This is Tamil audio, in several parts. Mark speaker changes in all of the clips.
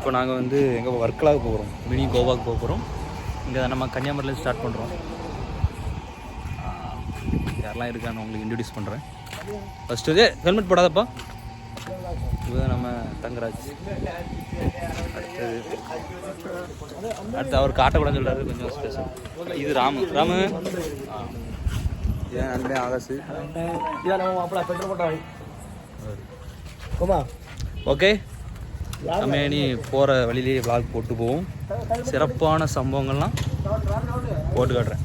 Speaker 1: இப்போ நாங்கள் வந்து எங்கள் வர்க்கலாவுக்கு போகிறோம், மினி கோவாவுக்கு போக போகிறோம். இங்கே நம்ம கன்னியாகுமரியில் ஸ்டார்ட் பண்ணுறோம். யாரெல்லாம் இருக்கான்னு உங்களுக்கு இன்ட்ரடியூஸ் பண்ணுறேன். ஃபஸ்ட்டு ஹெல்மெட் போடாதப்பா. இதுதான் நம்ம தங்கராஜ். அடுத்து அவர் காட்டக்கூடாதுன்னு சொல்கிறாரு, கொஞ்சம் ஸ்பெஷல். இது ராமு. ஏன் அன்பே ஆகாசு. ஓகே, நம்ம இனி போகிற வழியிலேயே விளாக் போட்டு போவோம். சிறப்பான சம்பவங்கள்லாம் போட்டு காட்டுறேன்.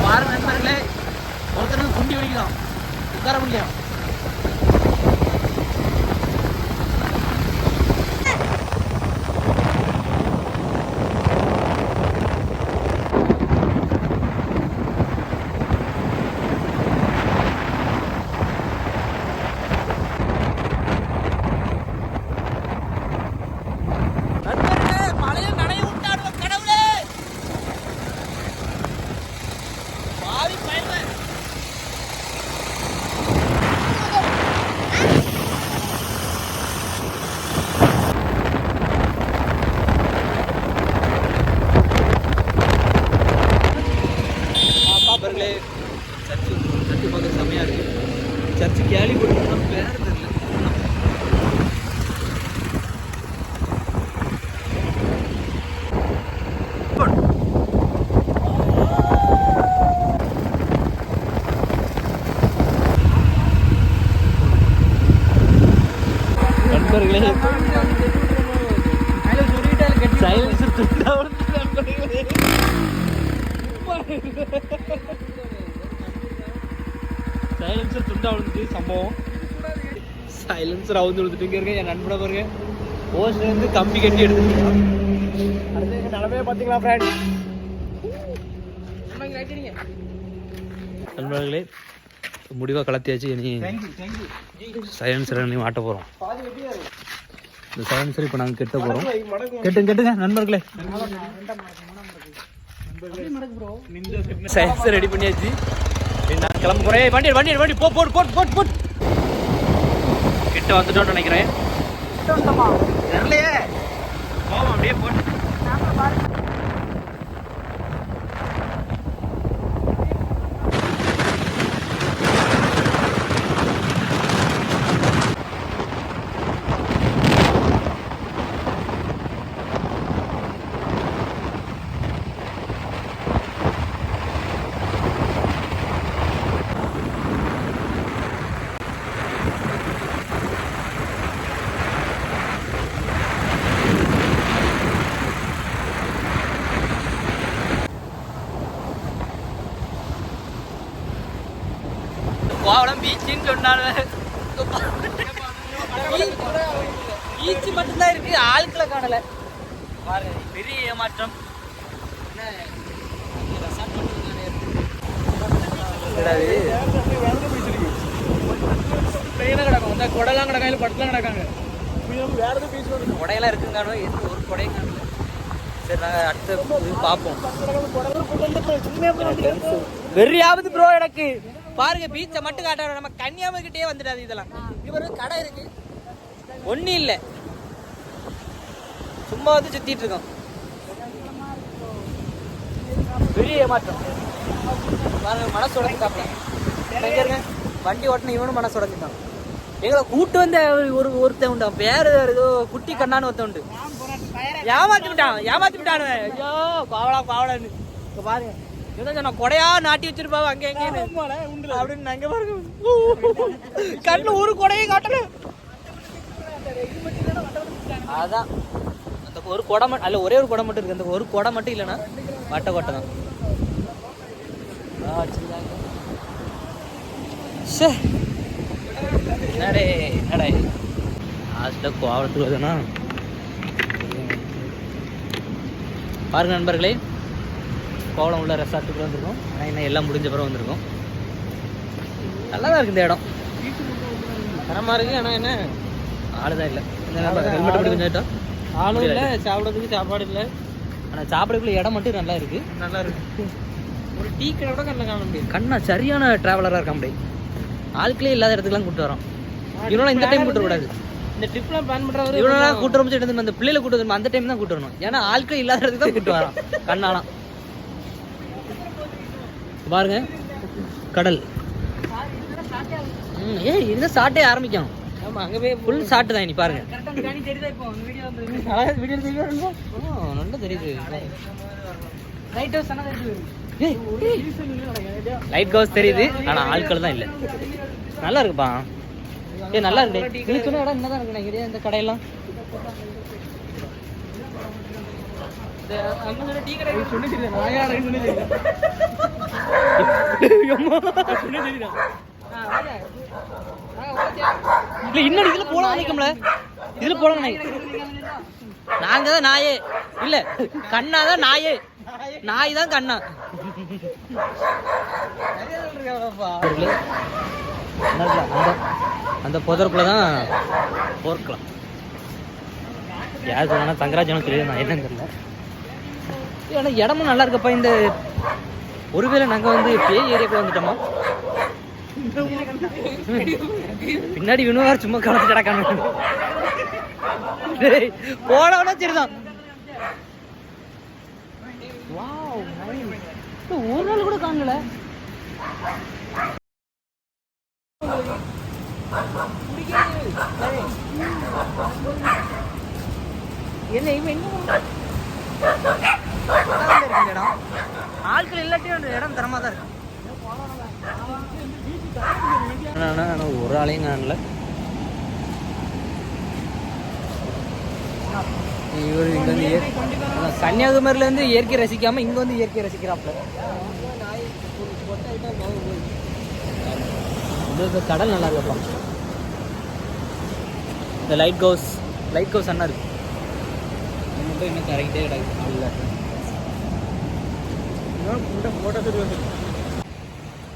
Speaker 1: பாருங்க நண்பர்களே, ஒருத்தனுக்கு குண்டி வலிக்கலாம், உட்கார முடியும். சர்ச்சு பார்க்க செம்மையாக இருக்குது. சர்ச்சு கேலி போட்டு பேர் தெரியல. நண்பர்களே, சைலன்சர் துண்டா விழுந்துச்சு சம்பவம். சைலன்சர் அவுந்து விழுந்துட்டு இருக்கேன். என் நண்பனை பாருங்க, ஓஸ்ல இருந்து கம்பி கட்டி எடுத்துருக்கேன். நிலமையே பார்த்தீங்களா ஃப்ரெண்ட்? நண்பர்களே, முடிவாக கலத்தியாச்சு. இனி சைலன்சரை நீ மாட்ட போகிறோம். இந்த சைலன்சர் இப்போ நாங்கள் கெட்ட போகிறோம். கெட்டுங்க நண்பர்களே. சைலன்சர் ரெடி பண்ணியாச்சு. நான் கிளம்ப போகிறேன். வண்டி போட் கிட்ட வந்துட்டோன்னு நினைக்கிறேன். தெரியலையே, போவோம் அப்படியே போட்டு. கோவளம் பீச்சுன்னு சொன்னாங்க. பீச்சு மட்டும்தான் இருக்கு, ஆட்களை காணல. பாருங்க, பெரிய ஏமாற்றம். கொடையெல்லாம் கிடக்காங்க, படத்துலாம் கிடக்காங்க. கொடையெல்லாம் இருக்குங்க, ஒரு கொடையும் காணல. சரி, நாங்கள் அடுத்த இது பார்ப்போம். வெறியாவது ப்ரோ எனக்கு. பாருங்க, பீச்சை மட்டும் காட்டுற, நம்ம கன்னியாகுமரி கிட்டே வந்துடாது. இதெல்லாம் இவர் கடை இருக்கு, ஒன்றும் இல்லை, சும்மா வந்து சுத்திட்டு இருக்கோம். பெரிய ஏமாற்றம். பாருங்க, மனசு உடஞ்சிட்டாப்ல. இருங்க, வண்டி ஓட்டின இவனும் மனசு உடஞ்சிட்டான். எங்களை கூட்டு வந்த ஒருத்தன் உண்டு, பேரு ஏதோ குட்டி கண்ணான்னு ஒருத்தன் உண்டு. ஏமாத்தி விட்டானு. ஐயோ பாவலான்னு. இப்போ பாருங்க, நான் கொடையா நாட்டி வச்சிருப்பாங்க அங்கே எங்கேன்னு அப்படின்னு. அங்கே பாருங்க, கண்ணு ஒரு கொடையை காட்டல. அதான் அந்த ஒரு கொடை மட்டும் அல்ல, ஒரே ஒரு கொடை மட்டும் இருக்கு. அந்த ஒரு கொடை மட்டும் இல்லைன்னா வட்ட கொட்டை தான். அடிச்சிருக்காங்க. நடே நடே லாஸ்ட்டில் கோவலத்துக்கு வருதுன்னா பாருங்க நண்பர்களே, கோவலம் உள்ள ரெசார்ட்டுக்குள்ள வந்திருக்கோம். ஆனால் என்ன எல்லாம் முடிஞ்ச பிறகு வந்திருக்கோம். நல்லா தான் இருக்குது இந்த இடம், தரமாக இருக்குது. ஆனால் என்ன ஆளுதான் இல்லை. ஹெல்மெட் படி கொஞ்சம் ஆகிட்டோம், ஆளும் இல்லை, சாப்பிட்றதுக்கு சாப்பாடு இல்லை. ஆனால் சாப்பிடக்குள்ள இடம் மட்டும் நல்லா இருக்குது. நல்லா இருக்குது. ஒரு டீ கடை கூட கண்ணை காண முடியாது. கண்ணா சரியான ட்ராவலராக இருக்க முடியாது. ஆட்களே இல்லாத இடத்துக்குலாம் கூப்பிட்டு வரோம். இவனோட இந்த டைம் கூப்பிட்டு கூடாது. இந்த ட்ரிப்லாம் பிளான் பண்ணுறவர் இவனோட கூட்டு வரும் எடுத்து அந்த பிள்ளைகளை கூட்டு வரும் அந்த டைம் தான் கூட்டு வரணும். ஏன்னா ஆட்களே இல்லாத இடத்துக்கு தான் கூப்பிட்டு வரோம். கண்ணாலாம் பாருங்க கடல். ஏய் இந்த சாட்டே ஆரம்பிக்கும். ஆமா அங்கே போய் ஃபுல் சாட்டு தான். நீ பாருங்க நல்லா தெரியுது. லைட் ஹவுஸ் தெரியுது, ஆனா ஆட்கள் தான் இல்லை. நல்லா இருக்குப்பா. ஏ நல்லா இருக்கு. நீ சொன்ன இடம் என்னதான் இருக்கு நினைக்கிறேன் இந்த கடையெல்லாம். இன்னொரு இதுல போல நினைக்கும்ல, இதுல போல நாங்க தான் நாயே இல்ல, கண்ணாதான் நாயே, நாய் தான் கண்ணா. அந்த புதருக்குள்ளதான் போர்க்கலாம். யார் சொன்னா தங்கராஜனும் தெரியுது, நான் என்னன்னு தெரியல. ஏன்னா இடமும் நல்லா இருக்கப்பா. இந்த ஒருவேளை நாங்க வந்து பேய் ஏரியாக்குள்ள வந்துட்டோமா? பின்னாடி வினோவார் சும்மா கலந்து கிடக்காம போனவனா சரிதான். ஒரு நாள் கூட காணல. ஆட்கள் இல்லாட்டியும் அந்த இடம் தரமா தான் இருக்கு. ஒரு ஆளையும் காணல. இவர் இங்க வந்து கன்னியாகுமரியில இருந்து இயற்கை ரசிக்காம இங்க வந்து இயற்கை ரசிக்கிறாப்ல. கடல் நல்லா இருக்கப்பா. இந்த லைட் ஹவுஸ் அண்ணா இருக்கு. இன்னும் கரெக்டே கிடையாது.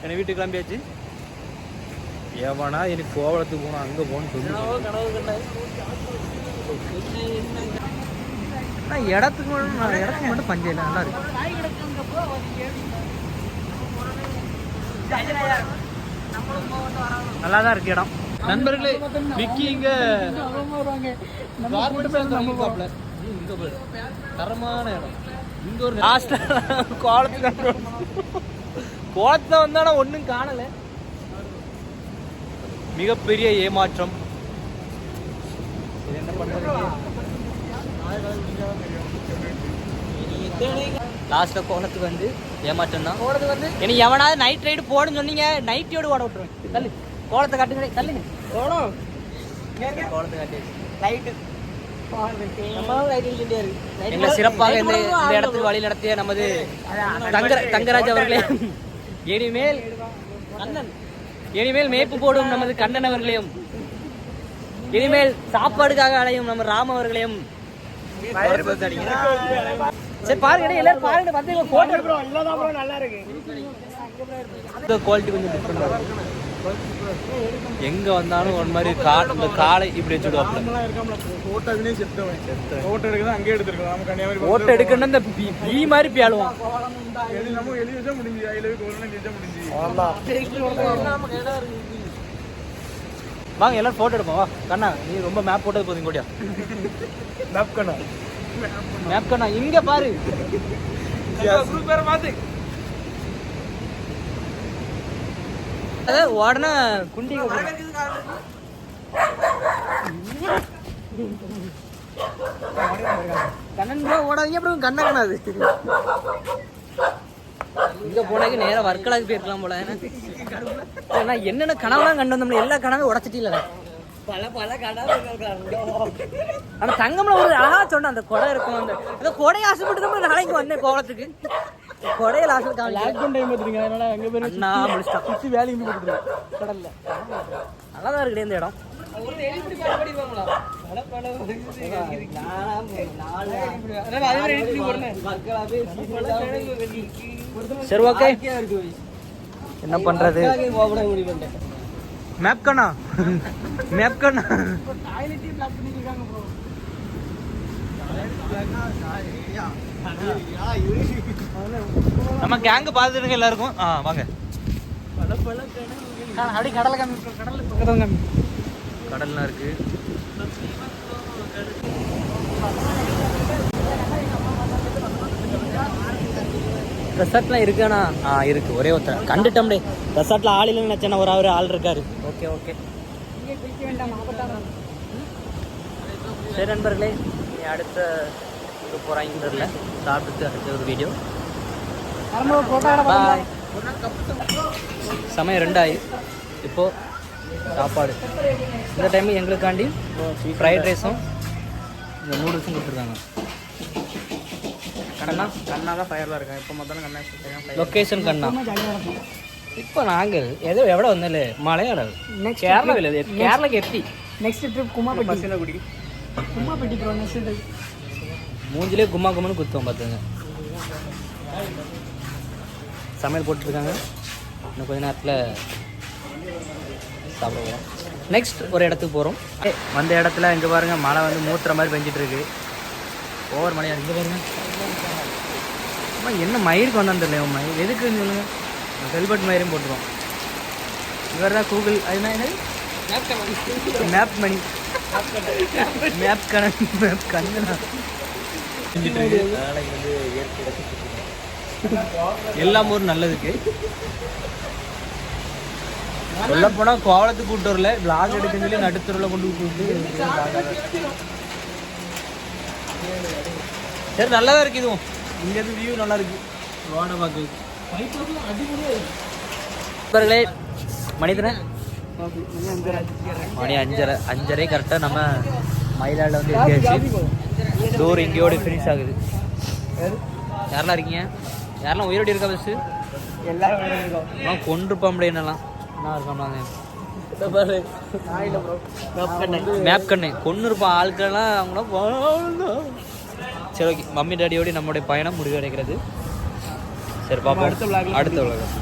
Speaker 1: என்ன வீட்டுக்கு கிளம்பியாச்சு. ஏவானா எனக்கு கோவலத்துக்கு போகணும், அங்கே போகணும்னு சொல்லி இடத்துக்கு மட்டும் பஞ்சம் இல்லை. நல்லா இருக்கு. நல்லா தான் இருக்கு இடம். நண்பர்களே விக்கி இங்க தரமான இடம். இங்க ஒரு கோலத்துல வந்தானா ஒன்னும் காணல. மிகப்பெரிய ஏமாற்றம். என்ன பண்றது? லாஸ்ட்ல கோலத்துக்கு வந்து ஏமாற்றம் தான். கோலத்துக்கு வந்து இனி எவனாவது நைட் ரைடு போடுன்னு சொன்னீங்க, நைட்டியோடு ஓட விட்டுருவேன். தள்ளு கோலத்தை காட்டுங்க, தள்ளுங்க கோலத்தை காட்டி லைட்டு. சிறப்பாக இந்த இடத்துக்கு வழி நடத்திய நமது தங்கராஜ் அவர்களே, இனிமேல் மேய்ப்பு போடும் நமது கண்ணன் அவர்களையும், இனிமேல் சாப்பாடுக்காக அலையும் நம்ம ராம் அவர்களையும் சரி பாருங்க. எல்லாரும் பாருங்க வந்து போட்டோ எடுக்கிறோம். இல்லதான் நல்லா இருக்கு. குவாலிட்டி கொஞ்சம் டிஃபரெண்டா. எங்க வந்தாலும் ஒரு மாதிரி இந்த காலை இப்படி வச்சுடுவாங்க. போட்டோ எடுக்கணும் இந்த பீ மாதிரி பியாளுவோம். வாங்க எல்லாரும் போட்டோ எடுப்போம். வா கண்ணா, நீ ரொம்ப மேப் போட்டது போதும். கூடியா மேப் கண்ணா இங்க பாரு. உடனே குண்டி கண்ணன் ஓடாதீங்க, அப்புறம் கண்ண காணாது. இங்க போனாக்க நேரம் வர்க்கலாக்கு போயிருக்கலாம் போல. ஏன்னா என்னென்ன கனவுலாம் கண்டு வந்தோம்னா எல்லா கனவும் உடச்சிட்டு இல்லை. பல கனவு. அந்த தங்கம்ல ஒரு அழகா சொன்ன அந்த கொடை இருக்கும். அந்த கொடையை ஆசைப்பட்டு தான் நாளைக்கு வந்தேன் கோலத்துக்கு. கொடைய லாஸ்ட்ல காமிக்கிறேன்.
Speaker 2: லாக்டவுன் டைம் பார்த்துருங்க, அதனால அங்கே போய்
Speaker 1: அண்ணா முடிச்சிட்டான்.
Speaker 2: சுற்றி வேலைக்கு போய் கொடுத்துருவேன் கடலில்.
Speaker 1: நல்லா தான் இருக்குது இந்த இடம். சரி ஓகே, என்ன பண்றது? மேப் கண்ணா, மேப் கண்ணா. நம்ம கேங்க பார்த்துருங்க எல்லாருக்கும். வாங்க.
Speaker 2: அப்படி கடலை காமி, கடலில் பக்கத்தில் காமி.
Speaker 1: கடல்லாம் இருக்கு. ரெசார்ட்லாம் இருக்காண்ணா? இருக்கு. ஒரே ஒருத்தர் கண்டுட்டோம்டே. ரெசார்ட்ல ஆள் இல்லைன்னு நினச்சேன்னா ஒரு ஆள் இருக்காரு. ஓகே ஓகே, சரி நண்பர்களே, நீ அடுத்த இது போகிறாங்கிறதுல சாப்பிட்டு அடுத்த ஒரு வீடியோ. பாய். சமயம் 2 ஆயிடுச்சு. இப்போது சாப்பாடு இந்த டைமு எங்களுக்காண்டி ஃப்ரைட் ரைஸும் இந்த நூடுல்ஸும் கொடுத்துருக்காங்க.
Speaker 2: கண்ணா தான் ஃபயர்லாம் இருக்கேன். இப்போ மொத்தம் கண்ணா
Speaker 1: லொக்கேஷன் கண்ணா. இப்போ நாங்கள் எவ்வளோ வந்தாலே மலையாளம் கேரளாக்கு எட்டி.
Speaker 2: Next trip Kummappatti. Kummappatti bro. Next trip
Speaker 1: மூஞ்சிலே கும்மா கும்மான்னு குத்துவோம் பார்த்துங்க. சமையல் போட்டுருக்காங்க. இன்னும் கொஞ்ச நேரத்தில் சாப்பிட போகிறோம். நெக்ஸ்ட் ஒரு இடத்துக்கு போகிறோம். வந்த இடத்துல இங்கே பாருங்கள், மழை வந்து மூத்துற மாதிரி பெஞ்சிட்டு இருக்கு. ஓவர் மழையாக இங்கே பாருங்க. அம்மா என்ன மயிருக்கு வந்தான்னு தெரியல. மயிர் எதுக்குன்னு சொல்லுங்கள். ஹெல்மெட் மயிரையும் போட்டுருவோம். இவர் தான் கூகுள், அது என்ன மேப் மணி, மேப் கணக்கு, மேப் கண்ணா எல்லாம் ஒரு நல்லதுக்கு. சொல்ல போனா கோவளத்துக்கு கூட்டு வரல, விளாக் எடுக்குன்னு சொல்லி நடுத்தூரில் கொண்டு விட்டு. சரி, நல்லா தான் இருக்கு. இதுவும் இங்கேருந்து வியூ நல்லா இருக்கு. ரோடை பார்க்குது. நண்பர்களே, மணிதானே மணி 5:30 கரெக்டாக நம்ம மயிலாடில் வந்து எங்கேயாச்சு டோர் இங்கேயோட ஃபினிஷ் ஆகுது. யாரெல்லாம் இருக்கீங்க? யாரெல்லாம் உயிரோடு இருக்கா? பஸ்ஸு எல்லாம் கொண்டிருப்பா முடியலாம். என்ன இருக்காங்க மேப் கண்ணு கொண்டு இருப்பான் ஆட்கள்லாம். அவங்களாம் சரி ஓகே. மம்மி டாடியோடு நம்மளுடைய பயணம் முடிவடைகிறது. சரி பாப்போம் அடுத்த விளாக்.